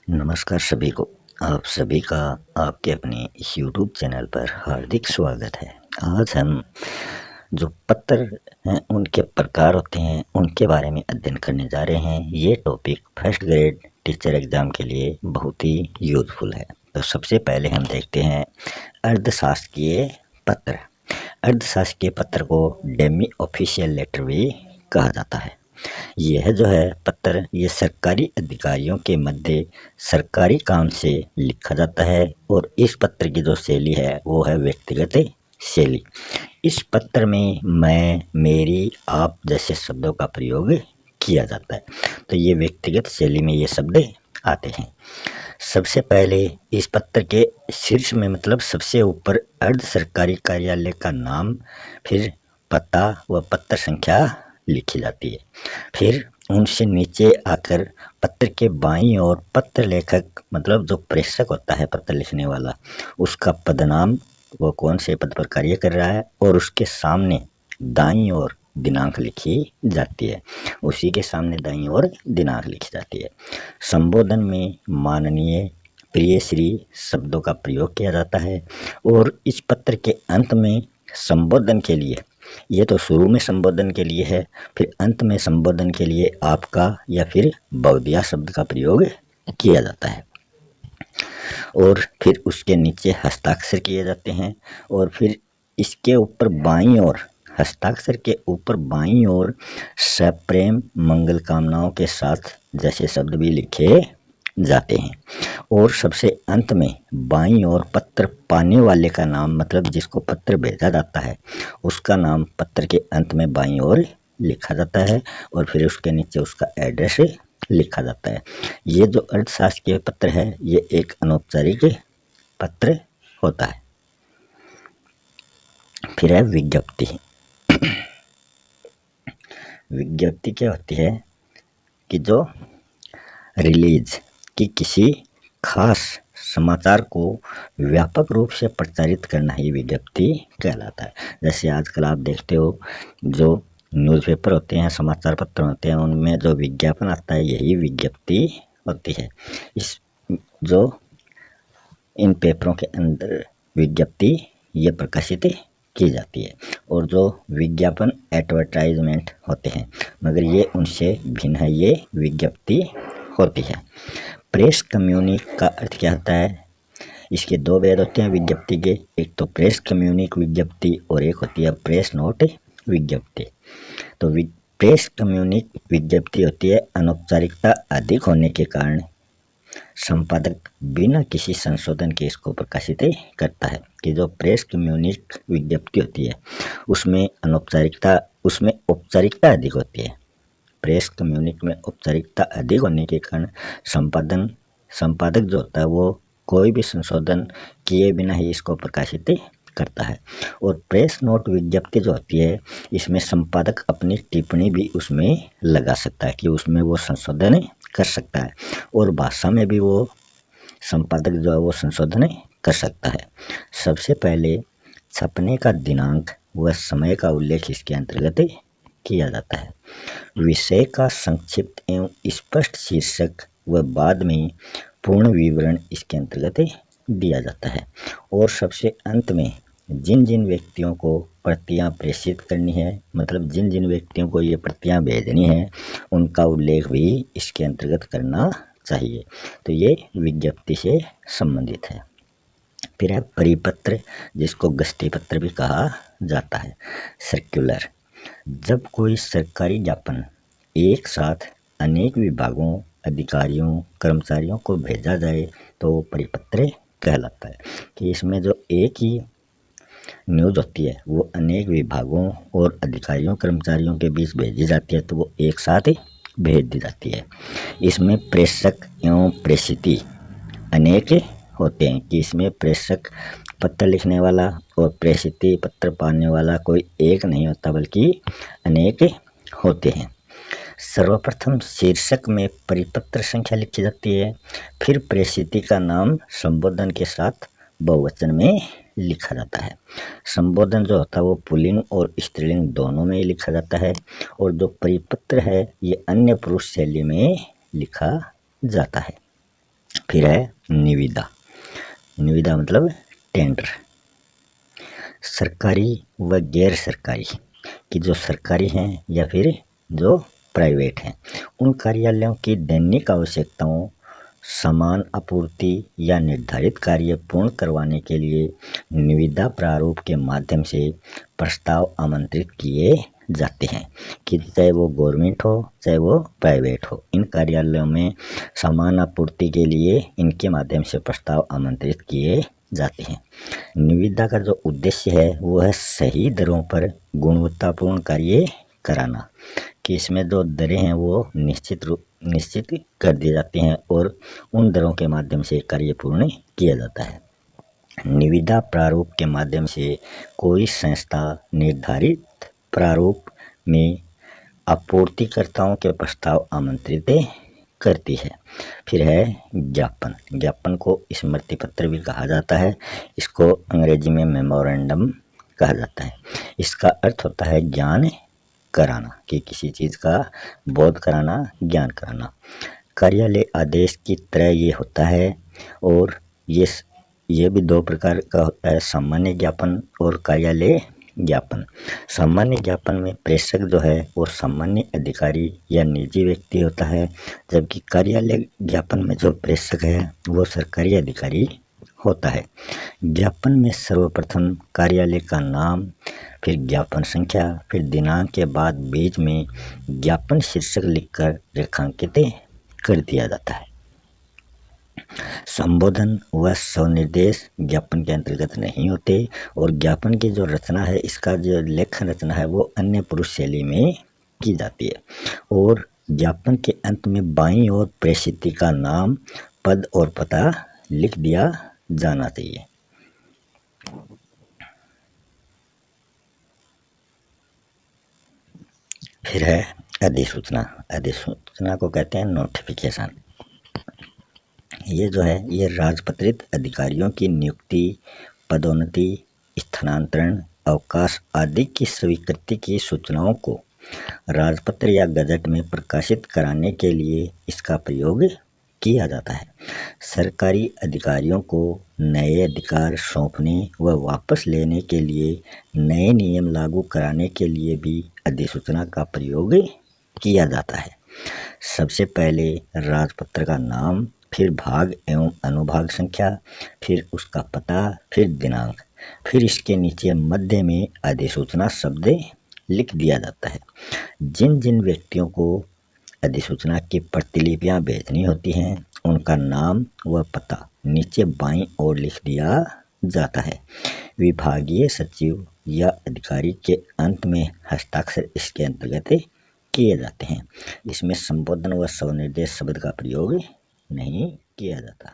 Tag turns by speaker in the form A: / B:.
A: नमस्कार सभी को। आप सभी का आपके अपने इस YouTube चैनल पर हार्दिक स्वागत है। आज हम जो पत्र हैं उनके प्रकार होते हैं उनके बारे में अध्ययन करने जा रहे हैं। ये topic first grade teacher exam के लिए बहुत ही यूजफुल है। तो सबसे पहले हम देखते हैं अर्धशासकीय पत्र। अर्धशासकीय पत्र को डेमी ऑफिशियल लेटर भी कहा जाता है। यह जो है पत्र ये सरकारी अधिकारियों के मध्य सरकारी काम से लिखा जाता है और इस पत्र की जो शैली है वो है व्यक्तिगत शैली। इस पत्र में मैं, मेरी, आप जैसे शब्दों का प्रयोग किया जाता है। तो ये व्यक्तिगत शैली में ये शब्द आते हैं। सबसे पहले इस पत्र के शीर्ष में मतलब सबसे ऊपर अर्ध सरकारी कार्यालय का नाम, फिर पता व पत्र संख्या लिखी जाती है। फिर उनसे नीचे आकर पत्र के बाईं ओर पत्र लेखक मतलब जो प्रेषक होता है पत्र लिखने वाला, उसका पदनाम, वो कौन से पद पर कार्य कर रहा है, और उसके सामने दाईं ओर दिनांक लिखी जाती है। उसी के सामने दाईं ओर दिनांक लिखी जाती है। संबोधन में माननीय, प्रिय श्री शब्दों का प्रयोग किया जाता है। और इस पत्र के अंत में संबोधन के लिए, ये तो शुरू में संबोधन के लिए है, फिर अंत में संबोधन के लिए आपका या फिर बहुदिया शब्द का प्रयोग किया जाता है। और फिर उसके नीचे हस्ताक्षर किए जाते हैं। और फिर इसके ऊपर बाईं ओर, हस्ताक्षर के ऊपर बाईं ओर सप्रेम मंगल कामनाओं के साथ जैसे शब्द भी लिखे जाते हैं। और सबसे अंत में बाईं ओर पत्र पाने वाले का नाम मतलब जिसको पत्र भेजा जाता है उसका नाम पत्र के अंत में बाईं ओर लिखा जाता है। और फिर उसके नीचे उसका एड्रेस लिखा जाता है। ये जो अर्थशास्त्रीय पत्र है ये एक अनौपचारिक पत्र होता है। फिर है विज्ञप्ति। विज्ञप्ति क्या होती है कि जो रिलीज कि किसी खास समाचार को व्यापक रूप से प्रचारित करना ही विज्ञप्ति कहलाता है। जैसे आजकल आप देखते हो जो न्यूज़पेपर होते हैं, समाचार पत्र होते हैं, उनमें जो विज्ञापन आता है यही विज्ञप्ति होती है। इस जो इन पेपरों के अंदर विज्ञप्ति ये प्रकाशित की जाती है। और जो विज्ञापन एडवर्टाइजमेंट होते हैं मगर ये उनसे भिन्न है, ये विज्ञप्ति होती है। प्रेस कम्युनिक का अर्थ क्या होता है? इसके दो भेद होते हैं विज्ञप्ति के, एक तो प्रेस कम्युनिक विज्ञप्ति और एक होती है प्रेस नोट विज्ञप्ति। तो प्रेस कम्युनिक विज्ञप्ति होती है अनौपचारिकता अधिक होने के कारण संपादक बिना किसी संशोधन के इसको प्रकाशित करता है। कि जो प्रेस कम्युनिक विज्ञप्ति होती है उसमें अनौपचारिकता, उसमें औपचारिकता अधिक होती है। प्रेस कम्युनिक में औपचारिकता अधिक होने के कारण संपादक जो होता है वो कोई भी संशोधन किए बिना ही इसको प्रकाशित करता है। और प्रेस नोट विज्ञप्ति जो होती है इसमें संपादक अपनी टिप्पणी भी उसमें लगा सकता है कि उसमें वो संशोधन कर सकता है और भाषा में भी वो संपादक जो है वो संशोधन कर सकता है। सबसे पहले छपने का दिनांक व समय का उल्लेख इसके अंतर्गत किया जाता है। विषय का संक्षिप्त एवं स्पष्ट शीर्षक व बाद में पूर्ण विवरण इसके अंतर्गत दिया जाता है। और सबसे अंत में जिन जिन व्यक्तियों को प्रतियां प्रेषित करनी है मतलब जिन जिन व्यक्तियों को ये प्रतियां भेजनी है उनका उल्लेख भी इसके अंतर्गत करना चाहिए। तो ये विज्ञप्ति से संबंधित है। फिर है परिपत्र, जिसको गस्ती पत्र भी कहा जाता है। सर्कुलर, जब कोई सरकारी ज्ञापन एक साथ अनेक विभागों, अधिकारियों, कर्मचारियों को भेजा जाए तो परिपत्र कहलाता है। कि इसमें जो एक ही न्यूज़ होती है वो अनेक विभागों और अधिकारियों, कर्मचारियों के बीच भेजी जाती है तो वो एक साथ भेज दी जाती है। इसमें प्रेषक एवं प्रेषिती अनेक होते हैं। कि इसमें प्रेषक पत्र लिखने वाला और प्रेषिती पत्र पाने वाला कोई एक नहीं होता बल्कि अनेक होते हैं। सर्वप्रथम शीर्षक में परिपत्र संख्या लिखी जाती है। फिर प्रेषिती का नाम संबोधन के साथ बहुवचन में लिखा जाता है। संबोधन जो होता है वो पुल्लिंग और स्त्रीलिंग दोनों में लिखा जाता है। और जो परिपत्र है ये अन्य पुरुष शैली में लिखा जाता है। फिर है निविदा। निविदा मतलब टेंडर। सरकारी व गैर सरकारी, कि जो सरकारी हैं या फिर जो प्राइवेट हैं, उन कार्यालयों की दैनिक आवश्यकताओं, समान आपूर्ति या निर्धारित कार्य पूर्ण करवाने के लिए निविदा प्रारूप के माध्यम से प्रस्ताव आमंत्रित किए जाते हैं, कि चाहे वो गवर्नमेंट हो चाहे वो प्राइवेट हो, इन कार्यालयों में समान आपूर्ति के लिए इनके माध्यम से प्रस्ताव आमंत्रित किए जाते हैं। निविदा का जो उद्देश्य है वो है सही दरों पर गुणवत्तापूर्ण कार्य कराना, कि इसमें जो दरें हैं वो निश्चित कर दी जाती हैं और उन दरों के माध्यम से कार्य पूर्ण किया जाता है। निविदा प्रारूप के माध्यम से कोई संस्था निर्धारित प्रारूप में आपूर्तिकर्ताओं के प्रस्ताव आमंत्रित करती है। फिर है ज्ञापन। ज्ञापन को स्मृति पत्र भी कहा जाता है, इसको अंग्रेजी में मेमोरेंडम कहा जाता है। इसका अर्थ होता है ज्ञान कराना, कि किसी चीज़ का बोध कराना, ज्ञान कराना। कार्यालय आदेश की तरह ये होता है और ये भी दो प्रकार का होता है, सामान्य ज्ञापन और कार्यालय ज्ञापन। सामान्य ज्ञापन में प्रेषक जो है वो सामान्य अधिकारी या निजी व्यक्ति होता है, जबकि कार्यालय ज्ञापन में जो प्रेषक है वो सरकारी अधिकारी होता है। ज्ञापन में सर्वप्रथम कार्यालय का नाम, फिर ज्ञापन संख्या, फिर दिनांक के बाद बीच में ज्ञापन शीर्षक लिखकर रेखांकित कर दिया जाता है। संबोधन व स्वनिर्देश ज्ञापन के अंतर्गत नहीं होते और ज्ञापन की जो रचना है, इसका जो लेखन रचना है वो अन्य पुरुष शैली में की जाती है और ज्ञापन के अंत में बाईं ओर प्रेषित का नाम, पद और पता लिख दिया जाना चाहिए। फिर है अधिसूचना। अधिसूचना को कहते हैं नोटिफिकेशन। ये जो है ये राजपत्रित अधिकारियों की नियुक्ति, पदोन्नति, स्थानांतरण, अवकाश आदि की स्वीकृति की सूचनाओं को राजपत्र या गजट में प्रकाशित कराने के लिए इसका प्रयोग किया जाता है। सरकारी अधिकारियों को नए अधिकार सौंपने व वापस लेने के लिए नए नियम लागू कराने के लिए भी अधिसूचना का प्रयोग किया जाता है। सबसे पहले राजपत्र का नाम, फिर भाग एवं अनुभाग संख्या, फिर उसका पता, फिर दिनांक, फिर इसके नीचे मध्य में अधिसूचना शब्द लिख दिया जाता है। जिन जिन व्यक्तियों को अधिसूचना की प्रतिलिपियां भेजनी होती हैं उनका नाम व पता नीचे बाईं ओर लिख दिया जाता है। विभागीय सचिव या अधिकारी के अंत में हस्ताक्षर इसके अंतर्गत किए जाते हैं। इसमें संबोधन व स्वनिर्देश शब्द का प्रयोग नहीं किया जाता।